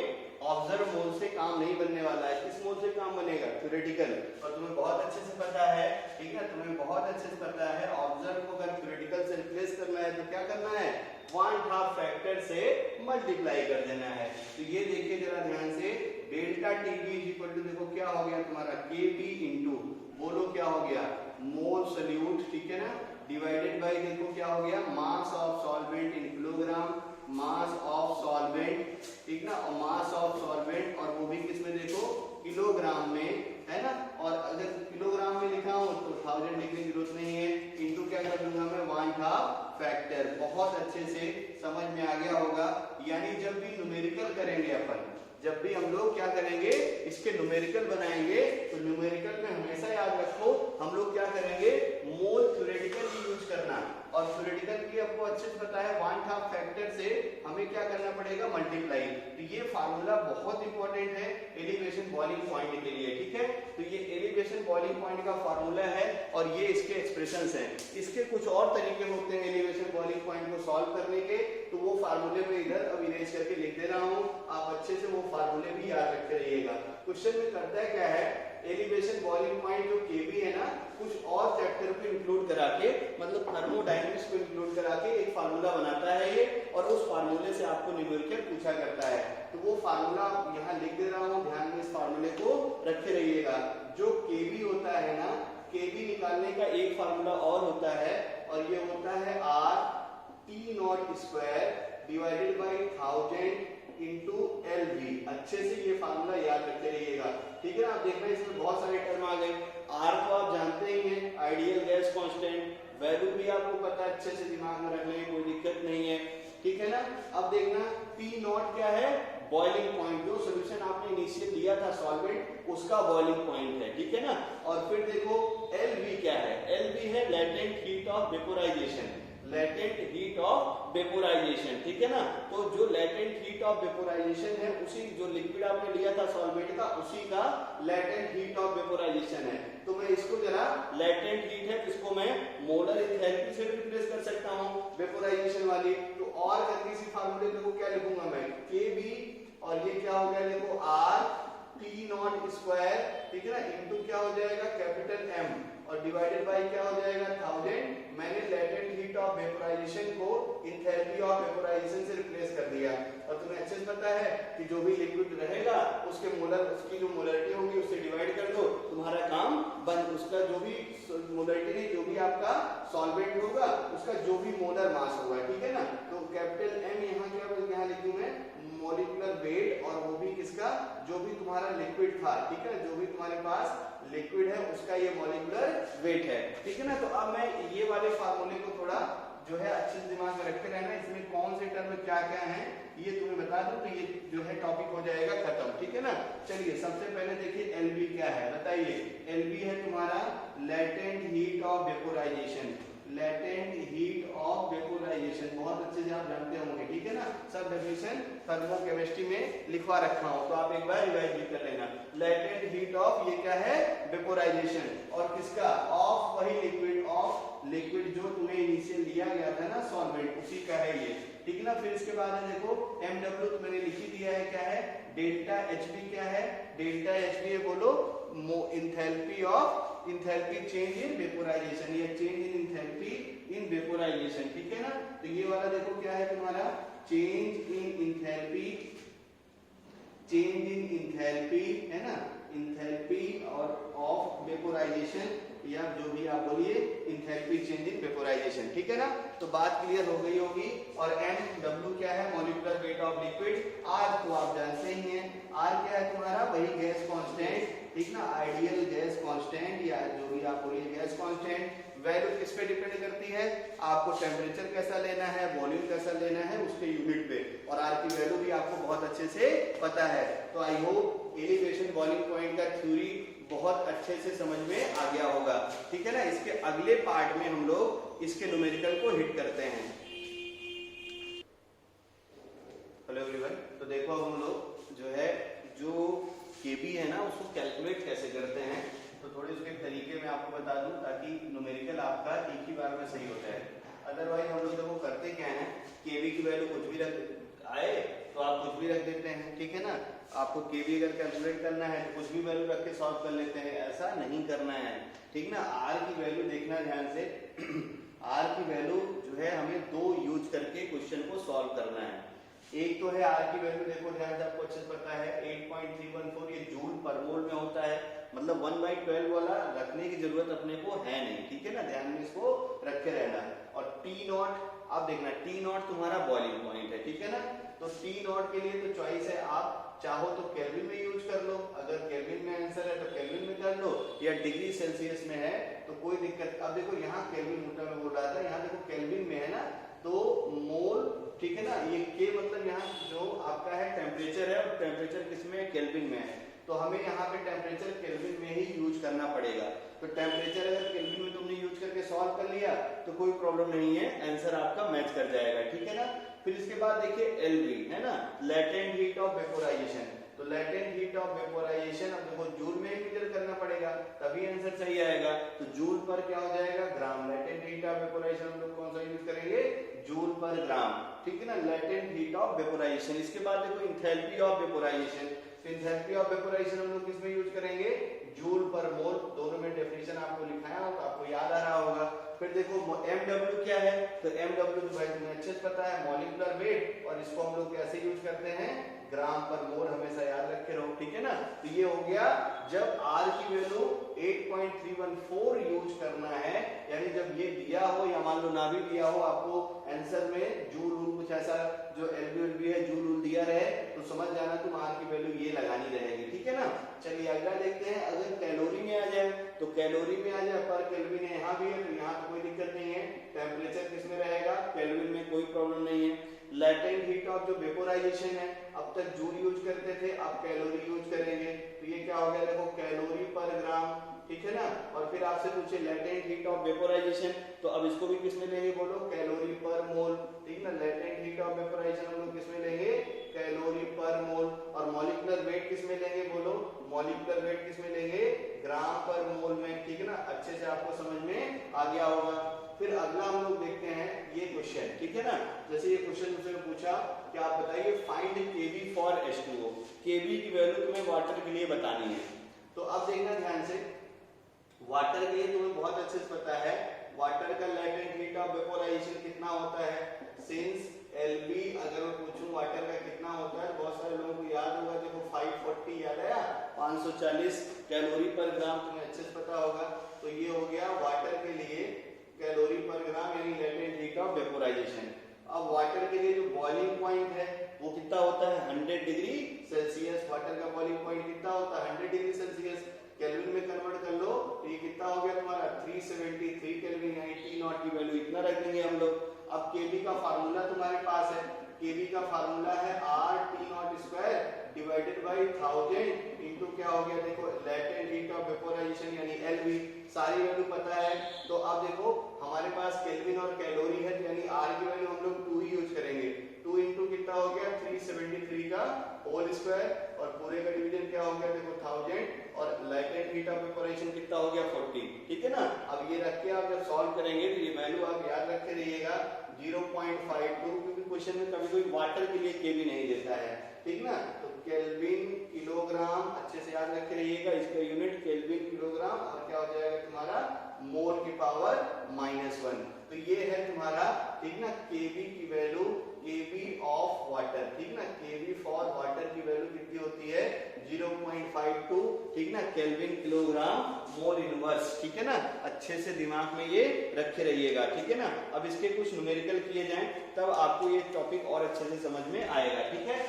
ऑब्जर्व मोल से काम नहीं बनने वाला है, किस मोल से काम बनेगा, थ्योरेटिकल। और तुम्हें बहुत अच्छे से पता है, ठीक है, तुम्हें बहुत अच्छे से पता है, ऑब्जर्व को अगर थ्योरेटिकल से रिप्लेस करना है तो क्या करना है, 1/2 फैक्टर से मल्टीप्लाई कर देना है। तो ये देखिए जरा ध्यान से, डेल्टा टीवी इक्वल टू देखो क्या हो गया तुम्हारा, केबी इंटू, बोलो क्या हो गया, मोल सोल्यूट, ठीक है ना, डिवाइडेड बाय देखो क्या हो गया, मास of solvent in kilogram, mass of solvent, ठीक ना, और मास ऑफ सॉल्वेंट, और वो भी किसमें देखो, किलोग्राम में, है ना। और अगर किलोग्राम में लिखा हूं तो 1000 लिखने की जरूरत नहीं है, इंटू क्या कर दूंगा मैं, 1/2 फैक्टर। बहुत अच्छे से समझ में आ गया होगा। यानी जब भी न्यूमेरिकल करेंगे अपन, जब भी हम लोग क्या करेंगे, इसके न्यूमेरिकल बनाएंगे, तो न्यूमेरिकल में हमेशा याद रखो हम लोग क्या करेंगे, मोल थ्योरेटिकल ही यूज करना। और थ्योरेटिकल की आपको अच्छे से पता है 1/2 फैक्टर से हमें क्या करना पड़ेगा, मल्टीप्लाई। तो ये फार्मूला बहुत इंपॉर्टेंट है एलिवेशन बॉइलिंग पॉइंट के लिए, ठीक है। तो ये एलिवेशन बॉइलिंग पॉइंट का फार्मूला है और ये इसके एक्सप्रेशंस हैं। इसके कुछ और तरीके होते हैं एलिवेशन बॉइलिंग पॉइंट को सॉल्व करने के, तो वो फार्मूले में इधर अब इरेज करके लिख दे रहा हूँ, आप अच्छे से वो फार्मूले भी याद रखते रहिएगा। क्वेश्चन में करता है क्या है, एलिवेशन बॉइलिंग पॉइंट जो केबी है ना, कुछ और चैप्टर को इंक्लूड करा के, मतलब थर्मोडायनेमिक्स को इंक्लूड करा के एक फार्मूला बनाता है ये, और उस फार्मूले से आपको न्यूमेरिकल पूछा करता है। तो वो फार्मूला यहाँ लिख दे रहा हूँ, ध्यान में इस फार्मूले को रखे रहिएगा। जो केबी होता है ना, केबी निकालने का एक फार्मूला और होता है, और ये होता है R T not square divided by 1000 into LV। अच्छे से ये फार्मूला याद रखते रहिएगा, ठीक है ना। आप देख रहे हैं इसमें बहुत सारे टर्म आ गए। आर तो आप जानते ही हैं, आइडियल गैस कांस्टेंट, वैल्यू भी आपको पता है, अच्छे से दिमाग में रखने की कोई दिक्कत नहीं है, ठीक है ना। अब देखना P नॉट क्या है, बॉइलिंग पॉइंट, जो सोल्यूशन आपने इनिशियल लिया था सॉल्वेंट, उसका बॉइलिंग पॉइंट है, ठीक है ना। और फिर देखो LV क्या है, LV है latent heat of vaporisation, latent heat of vaporisation, ठीक है ना। तो जो लेटेंट हीट ऑफ वेपोराइजेशन है, उसी जो लिक्विड आपने लिया था सॉल्वेंट का, उसी का लेटेंट हीट ऑफ वेपोराइजेशन है। तो मैं इसको जरा लेटेंट हीट है, इसको मैं मोलर एंथैल्पी से रिप्लेस कर सकता हूं वेपोराइजेशन वाली। तो और करके इसी फार्मूले को क्या लिखूंगा मैं, Kb, और ये क्या हो गया देखो R T नॉट स्क्वायर, ठीक है ना, इनटू क्या हो जाएगा कैपिटल M, और डिवाइडेड बाय क्या हो जाएगा 1000। मैंने लेटेंट हीट ऑफ वेपोराइजेशन को एंथैल्पी ऑफ वेपोराइजेशन से रिप्लेस कर दिया। और तुम्हें अच्छे से पता है कि जो भी लिक्विड रहेगा उसके मोलर, उसकी जो मोलरिटी होगी उससे डिवाइड कर दो, तुम्हारा काम बंद। उसका जो भी मोलरिटी नहीं, जो भी आपका सॉल्वेंट होगा, उसका जो भी मोलर मास होगा, ठीक है ना। तो कैपिटल M यहाँ क्या यहाँ लिखूं मैं, मॉलिक्यूलर वेट, और वो भी किसका, जो भी तुम्हारा लिक्विड था, ठीक है, जो भी तुम्हारे पास लिक्विड है उसका ये मॉलिक्यूलर वेट है, ठीक है ना। तो अब मैं ये वाले फार्मूले को थोड़ा जो है अच्छे से दिमाग में रखते रहना, इसमें कौन से टर्म क्या क्या है ये तुम्हें बता दूं, तो ये जो है टॉपिक हो जाएगा खत्म, ठीक है ना। चलिए सबसे पहले देखिए LV क्या है, बताइए। LV है तुम्हारा latent heat of vaporisation, latent heat of vaporisation, बहुत अच्छे से आप जानते होंगे, ठीक है ना। सब डेफिनेशन थर्मोकेमिस्ट्री में लिखवा रखा हूं, तो आप एक बार रिवाइज भी कर लेना। लेटेंट हीट ऑफ ये क्या है, वेपोराइजेशन, और किसका, ऑफ वही लिक्विड, ऑफ लिक्विड जो तुम्हें इनिशियल लिया गया था ना सॉल्वेंट, उसी का है ये, ठीक है ना। फिर इसके बाद है देखो MW तो मैंने लिख ही दिया है, क्या है डेल्टा HP, क्या है डेल्टा HP है, बोलो enthalpy of, enthalpy change in vaporization, ये change in enthalpy in vaporization, ठीक है ना। तो ये वाला देखो क्या है तुम्हारा, change in enthalpy, change in enthalpy है ना, इंथैल्पी और ऑफ वेपोराइजेशन, या जो भी आप बोलिए इंथैल्पी चेंज इन वेपोराइजेशन, ठीक है ना। तो बात क्लियर हो गई होगी। और MW क्या है, molecular weight of liquid. R तो आप जानते ही हैं, R क्या है तुम्हारा, वही गैस कांस्टेंट, ठीक ना, आइडियल गैस कांस्टेंट, या जो भी आप बोलिए गैस कांस्टेंट। वैल्यू किस पे डिपेंड करती है, आपको टेम्परेचर कैसा लेना है, वॉल्यूम कैसा लेना है, उसके यूनिट पे, और R की वैल्यू भी आपको बहुत अच्छे से पता है। तो I hope elevation boiling point का थ्योरी बहुत अच्छे से समझ में आ गया होगा, ठीक है ना। इसके अगले पार्ट में हम लोग इसके न्यूमेरिकल को हिट करते हैं। हेलो एवरीवन, तो देखो अब हम लोग जो है, जो केबी है ना, उसको कैलकुलेट कैसे करते हैं, तो थोड़े उसके तरीके मैं आपको बता दूं, ताकि न्यूमेरिकल आपका एक ही बार में सही हो जाए। अदरवाइज हम लोग देखो करते क्या है, केबी की वैल्यू कुछ भी रख आए तो आप कुछ भी रख देते हैं, ठीक है ना। आपको केबी अगर कैलकुलेट करना है तो कुछ भी वैल्यू रख के सॉल्व कर लेते हैं, ऐसा नहीं करना है, ठीक ना। आर की वैल्यू देखना ध्यान से आर की वैल्यू जो है हमें दो यूज करके क्वेश्चन को सॉल्व करना है। एक तो है आर की वैल्यू, देखो ध्यान से, आपको अच्छे से पता है 8.314, ये जूल पर मोल में होता है, मतलब 1/12 वाला रखने की जरूरत अपने को है नहीं, ठीक है ना, ध्यान में इसको रखे रहना। और T नॉट, आप देखना T नॉट तुम्हारा बॉइलिंग पॉइंट है, ठीक है ना। तो T नॉट के लिए तो चॉइस है, आप चाहो तो केल्विन में यूज कर लो, अगर केल्विन में आंसर है तो केल्विन में कर लो, या डिग्री सेल्सियस में है तो कोई दिक्कत। अब देखो यहाँ केल्विन मीटर में बोल रहा था, यहाँ देखो केल्विन में है ना, तो मोल, ठीक है ना, ये के मतलब यहाँ जो आपका है टेम्परेचर है, और टेम्परेचर किसमें, केल्विन में है, तो हमें यहाँ पे टेम्परेचर केल्विन में ही यूज करना पड़ेगा। तो टेम्परेचर अगर केल्विन में तुमने यूज करके सॉल्व कर लिया लिया तो कोई प्रॉब्लम नहीं है, आंसर आपका मैच कर जाएगा, ठीक है ना। फिर इसके बाद देखिए एलवी है ना, लेटेंट हीट ऑफ वेपोराइजेशन। तो लेटेंट हीट ऑफ वेपोराइजेशन, अब देखो जूल में मेजर करना पड़ेगा तभी आंसर सही आएगा। तो जूल पर क्या हो जाएगा, ग्राम। लेटेंट हीट ऑफ वेपोराइजेशन हम लोग कौन सा यूज करेंगे, जूल पर ग्राम, ठीक है ना, लेटेंट हीट ऑफ वेपोराइजेशन। इसके बाद देखो इंथैल्पी ऑफ वेपोराइजेशन। तो इंथैल्पी ऑफ वेपोराइजेशन हम लोग किसमें यूज करेंगे, जूल पर मोल। दोनों में डेफिनेशन आपको लिखाया हो तो आपको याद आ रहा होगा। फिर देखो mw क्या है, तो mw तो भाई तुम्हें अच्छे से पता है, मॉलिक्यूलर वेट, और इसको हम लोग कैसे यूज करते हैं, ग्राम पर मोल, हमेशा याद रखे रहो, ठीक है ना। तो ये हो गया जब r की वैल्यू 8.314 यूज करना है, यानी जब ये दिया हो या मान लो ना भी दिया हो, आपको आंसर में जूल कुछ ऐसा जो एलबी है जूल दिया रहे तो समझ जाना तुम r की वैल्यू ये लगानी रहेगी, ठीक है ना। चलिए अगला देखते हैं, अगर कैलोरी में आ जाए तो कैलोरी में आ जाए, पर केल्विन यहाँ भी है तो यहाँ तो कोई दिक्कत नहीं है। टेम्परेचर किसमें रहेगा, केल्विन में, कोई प्रॉब्लम नहीं है। लेटेंट हीट ऑफ जो वेपोराइजेशन है, अब तक जूल यूज करते थे, अब कैलोरी यूज करेंगे, तो ये क्या हो गया, देखो कैलोरी पर ग्राम, ठीक है ना। और फिर आपसे पूछे लेटेंट हीट ऑफ वेपोराइजेशन, तो अब इसको भी किसमें लेंगे, बोलो कैलोरी पर मोल, ठीक ना। लेटेंट हीट ऑफ वेपोराइजेशन हम लोग किसमें लेंगे, कैलोरी पर मोल। और मॉलिक्यूलर वेट किसमें लेंगे, बोलो मॉलिक्यूलर वेट किसमें लेंगे, ग्राम पर मोल में, ठीक है ना। अच्छे से आपको समझ में आ गया होगा। फिर अगला हम लोग देखते हैं ये क्वेश्चन, ठीक है ना। जैसे ये क्वेश्चन मुझसे पूछा कि आप बताइए find Kb for H2O, Kb की वैल्यू तुम्हें वाटर के लिए बतानी है। तो अब देखना ध्यान से, वाटर के लिए तुम्हें बहुत अच्छे से पता है, वाटर का लेटेंट हीट ऑफ वेपोराइजेशन कितना होता है, सिंस Lb अगर मैं पूछूं वाटर का कितना होता है, बहुत सारे लोगों को याद होगा, देखो 540 याद आया, 540 कैलोरी पर ग्राम, तुम्हें अच्छे से पता होगा। तो ये हो गया वाटर के लिए कैलोरी पर ग्राम, यानी लेटेंट हीट ऑफ वेपोराइजेशन। अब वाटर के लिए जो बॉइलिंग पॉइंट है वो कितना होता है, 100 डिग्री सेल्सियस। वाटर का बॉइलिंग पॉइंट कितना होता है, 100 डिग्री सेल्सियस। केल्विन में कन्वर्ट कर लो तो ये कितना हो गया तुम्हारा, 373 केल्विन, यानी टी नॉट की वैल्यू इतना रख देंगे हम लोग। अब केबी का फार्मूला तुम्हारे पास है, केबी का फार्मूला है R T not square divided by 1000 into क्या हो गया, देखो लेटेंट हीट ऑफ वेपोराइजेशन यानी एलवी, सारी वैल्यू पता है। तो अब देखो हमारे पास केल्विन और कैलोरी है, यानी आर की वैल्यू हम लोग 2 ही यूज करेंगे। 2 इंटू कितना हो गया, 373 का होल स्क्वायर, और पूरे का डिवीजन क्या हो गया, देखो 1000, और लेटेंट हीट ऑफ वेपोराइजेशन कितना हो गया, 40, ठीक है ना। अब ये रख के आप जब सॉल्व करेंगे तो ये वैल्यू आप याद रखे रहिएगा 0.52, क्योंकि क्वेश्चन में कभी कोई वाटर के लिए केबी नहीं देता है, ठीक ना। तो केल्विन किलोग्राम अच्छे से याद रखे रहिएगा, इसका यूनिट केल्विन किलोग्राम, और क्या हो जाएगा तुम्हारा मोल की पावर -1। तो ये है तुम्हारा, ठीक ना, केबी की वैल्यू, केबी ऑफ वाटर, ठीक ना, केबी फॉर वाटर की वैल्यू कितनी होती है, 0.52, ठीक ना, केल्विन किलोग्राम मोल इनवर्स, ठीक है ना। अच्छे से दिमाग में ये रखे रहिएगा, ठीक है ना। अब इसके कुछ न्यूमेरिकल किए जाएं तब आपको ये टॉपिक और अच्छे से समझ में आएगा, ठीक है।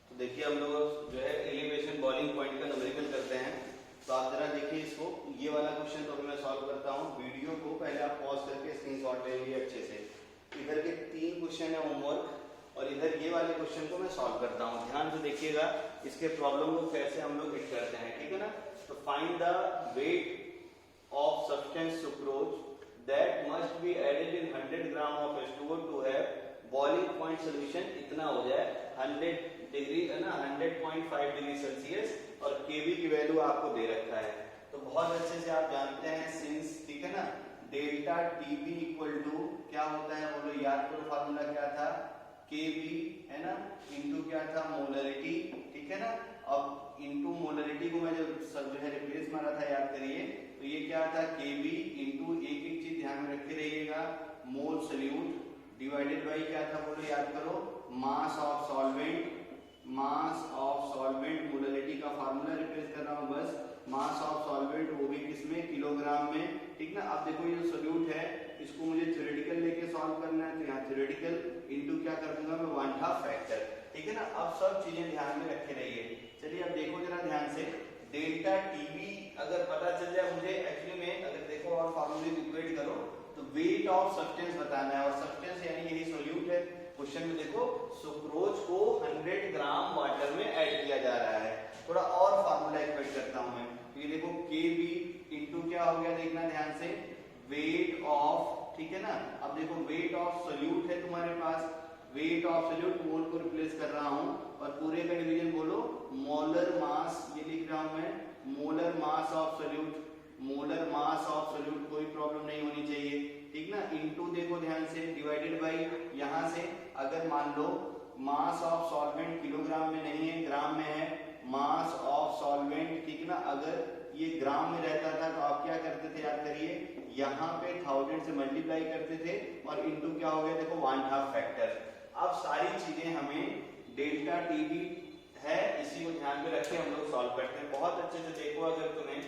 तो देखिए हम लोग जो है एलिवेशन बॉइलिंग पॉइंट का न्यूमेरिकल करते हैं। तो आप जरा देखिए इसको, ये वाला क्वेश्चन तो अभी मैं सॉल्व करता हूँ, वीडियो को पहले आप पॉज करके स्क्रीनशॉट ले लीजिए अच्छे से। इधर के 3 क्वेश्चन है होमवर्क, और इधर ये वाले क्वेश्चन को मैं सॉल्व करता हूँ। ध्यान से देखिएगा इसके प्रॉब्लम को कैसे हम लोग हिट करते हैं, ठीक है ना। तो find the weight of substance sucrose that must be added in 100 gram of H2O to have boiling point solution इतना हो जाए 100 डिग्री है ना, 100.5 डिग्री सेल्सियस, और केबी की वैल्यू आपको दे रखा है। तो बहुत अच्छे से आप जानते हैं सिंस, ठीक है ना, डेल्टा टीबी इक्वल टू क्या होता है, बोलो याद करो, फार्मूला क्या था, केबी है ना, इंटू क्या था, मोलरिटी, ठीक है ना। अब इंटू मोलरिटी को मैं जो है रिप्लेस मारा था, याद करिए, तो ये क्या था, केबी इंटू एक एक चीज ध्यान में रखे रहिएगा, मोल सोल्यूट डिवाइडेड बाई क्या था, बोलो याद करो, मास of solvent, mass of solvent, molarity का फार्मूला रिप्लेस कर रहा हूं बस, मास ऑफ सॉल्वेंट, वो भी किसमें, किलोग्राम में, ठीक ना। अब देखो ये जो सोल्यूट है इसको मुझे थ्योरेटिकल लेके सॉल्व करना है, तो यहाँ थ्योरेटिकल इंटू क्या कर दूंगा मैं, 1/2 फैक्टर, ठीक है ना। अब सब चीजें ध्यान में रखे रहिए। चलिए अब देखो जरा ध्यान से, डेल्टा टीबी अगर पता चल जाए मुझे, एक्चुअली में अगर देखो और फार्मूले इक्वेट करो तो वेट ऑफ सब्सटेंस बताना है, और सब्सटेंस यानी यही सोल्यूट है। क्वेश्चन में देखो सुक्रोज को 100 ग्राम वाटर में ऐड किया जा रहा है। थोड़ा और फार्मूला इक्वेट करता हूं वेट ऑफ, ठीक है ना। अब देखो वेट ऑफ सोल्यूट है तुम्हारे पास, वेट ऑफ सोल्यूट मोल को रिप्लेस कर रहा हूं और पूरे का डिवीजन बोलो मोलर मास, ये लिख रहा हूं मैं molar mass of solute, molar mass of solute, कोई प्रॉब्लम नहीं होनी चाहिए, ठीक ना। इनटू देखो ध्यान से डिवाइडेड बाई, यहां से अगर मान लो मास ऑफ सॉल्वेंट किलोग्राम में नहीं है ग्राम में है, मास ऑफ सॉल्वेंट, ठीक ना। अगर ये ग्राम में रहता था तो आप क्या करते थे याद करिए, यहाँ पे 1000 से मल्टीप्लाई करते थे और इनटू क्या हो गया देखो 1/2 फैक्टर। अब सारी चीजें हमें डेल्टा टीवी है, इसी को ध्यान में रखे हम लोग सॉल्व करते हैं। बहुत अच्छे से देखो अगर तुम्हें,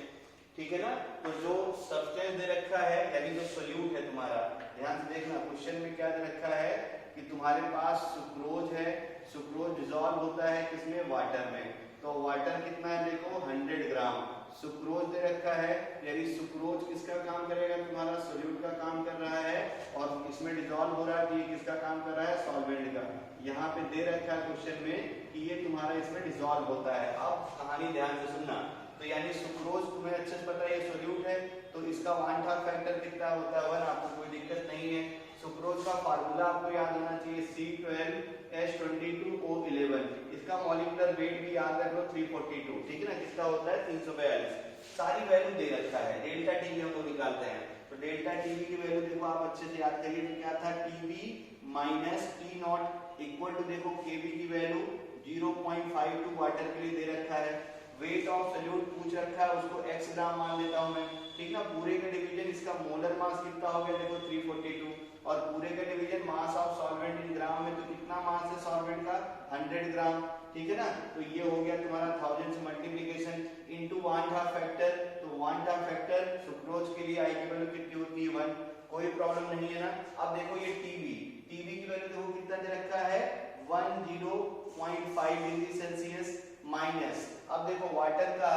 ठीक है ना। तो जो सब्सटेंस दे रखा है यानी जो सोल्यूट है तुम्हारा, ध्यान से देखना क्वेश्चन में क्या दे रखा है कि तुम्हारे पास सुक्रोज है, सुक्रोज डिसॉल्व होता है किसमें, वाटर में। तो वाटर कितना है देखो 100 ग्राम, सुक्रोज दे रखा है यानी सुक्रोज किसका काम करेगा, तुम्हारा सोल्यूट का काम कर रहा है और इसमें डिसॉल्व हो रहा है, तो ये किसका काम कर रहा है, सॉल्वेंट का। यहाँ पे दे रखा है क्वेश्चन में कि ये तुम्हारा इसमें डिसॉल्व होता है। अब कहानी ध्यान से सुनना, तो यानी सुक्रोज तुम्हें अच्छे से पता है ये सोल्यूट है, तो इसका 1/2 फैक्टर कितना होता है 1, आपको कोई दिक्कत नहीं है। सुक्रोज का फार्मूला आपको याद होना चाहिए C12H22O11, इसका मॉलिक्यूलर वेट भी याद रख लो 342, ठीक है ना, किसका होता है 342। सारी वैल्यू दे रखा है, डेल्टा टीवी हम लोग निकालते हैं, तो डेल्टा टीवी की वैल्यू देखो आप अच्छे से याद करिए, तो क्या था TB minus T nought equal to देखो केवी की वैल्यू 0.52 वाटर के लिए दे रखा है, वेट ऑफ सोल्यूट पूछ रखा है उसको x ग्राम मान लेता हूं मैं, ठीक ना। पूरे का डिवीजन इसका मोलर मास कितना हो गया देखो 342 और पूरे का division mass of solvent in gram में, तो कितना मास है सॉल्वेंट का 100 ग्राम, ठीक है ना। तो ये हो गया तुम्हारा 1000 से मल्टीप्लिकेशन इनटू 1/2 फैक्टर, तो 1/2 फैक्टर सुक्रोज के लिए आई की वैल्यू कितनी होती है 1, कोई प्रॉब्लम नहीं है ना। अब देखो ये टीवी, टीवी की वैल्यू देखो कितना दे रखा है 10.5 डिग्री सेल्सियस माइनस, अब देखो वाटर का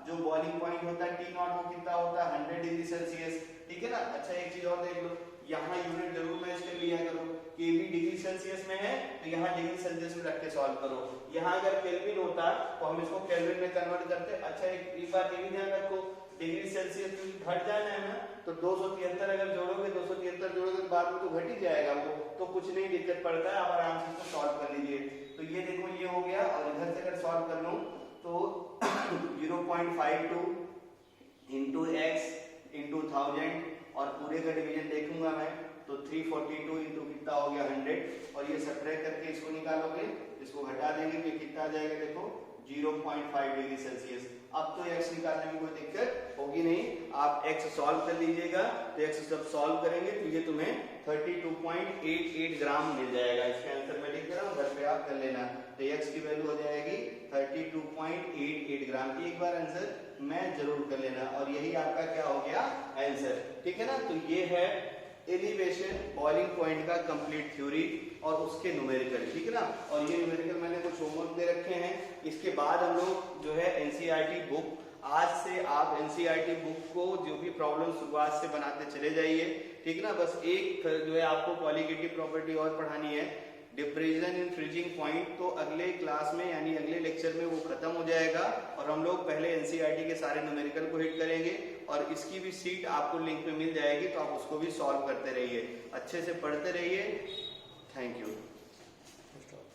जो बॉइलिंग पॉइंट होता है टी नॉट वो कितना होता है 100 डिग्री सेल्सियस, ठीक है ना। अच्छा एक चीज और देख लो, यहाँ यूनिट जरूर मैच कर लिया करो, केवी डिग्री सेल्सियस में है तो यहाँ डिग्री सेल्सियस में रख के सॉल्व करो। यहाँ अगर केल्विन होता तो हम इसको केल्विन में कन्वर्ट करते। अच्छा एक बात ये भी ध्यान रखो, डिग्री सेल्सियस घट जाना है ना, तो 273 अगर जोड़ोगे 273 जोड़ोगे बाद में तो घट ही जाएगा वो, तो कुछ नहीं दिक्कत पड़ता है, आप आराम से इसको सॉल्व कर लीजिए। तो ये देखो ये हो गया और इधर से अगर सॉल्व कर लूं तो 0.52 इंटू एक्स इंटू 1000 और पूरे का डिवीजन देखूंगा मैं तो 342 इंटू कितना हो गया 100 और ये सब्ट्रैक्ट करके इसको निकालोगे, इसको घटा देंगे तो कितना आ जाएगा देखो 0.5 डिग्री सेल्सियस। अब तो x निकालने में कोई दिक्कत होगी नहीं, आप x सॉल्व कर लीजिएगा, तो x जब सॉल्व करेंगे तो ये तुम्हें 32.88 ग्राम मिल जाएगा। इसका आंसर मैं लिख रहा हूँ, घर पे आप कर लेना। तो x की वैल्यू हो जाएगी 32.88 ग्राम। एक बार आंसर मैं जरूर कर लेना और यही आपका क्या हो गया आंसर, ठीक है ना। तो ये है एलिवेशन बॉइलिंग पॉइंट का कंप्लीट थ्योरी और उसके न्यूमेरिकल, ठीक है ना। और ये न्यूमेरिकल मैंने कुछ होमवर्क दे रखे हैं, इसके बाद हम लोग जो है एनसीईआरटी बुक, आज से आप एनसीईआरटी बुक को जो भी प्रॉब्लम शुरुआत से बनाते चले जाइए, ठीक ना। बस एक जो है आपको क्वालिटेटिव प्रॉपर्टी और पढ़ानी है, डिप्रेशन इन फ्रीजिंग पॉइंट, तो अगले क्लास में यानी अगले लेक्चर में वो खत्म हो जाएगा और हम लोग पहले एनसीईआरटी के सारे न्यूमेरिकल को हिट करेंगे और इसकी भी सीट आपको लिंक पे मिल जाएगी, तो आप उसको भी सॉल्व करते रहिए, अच्छे से पढ़ते रहिए। Thank you. स्टॉप।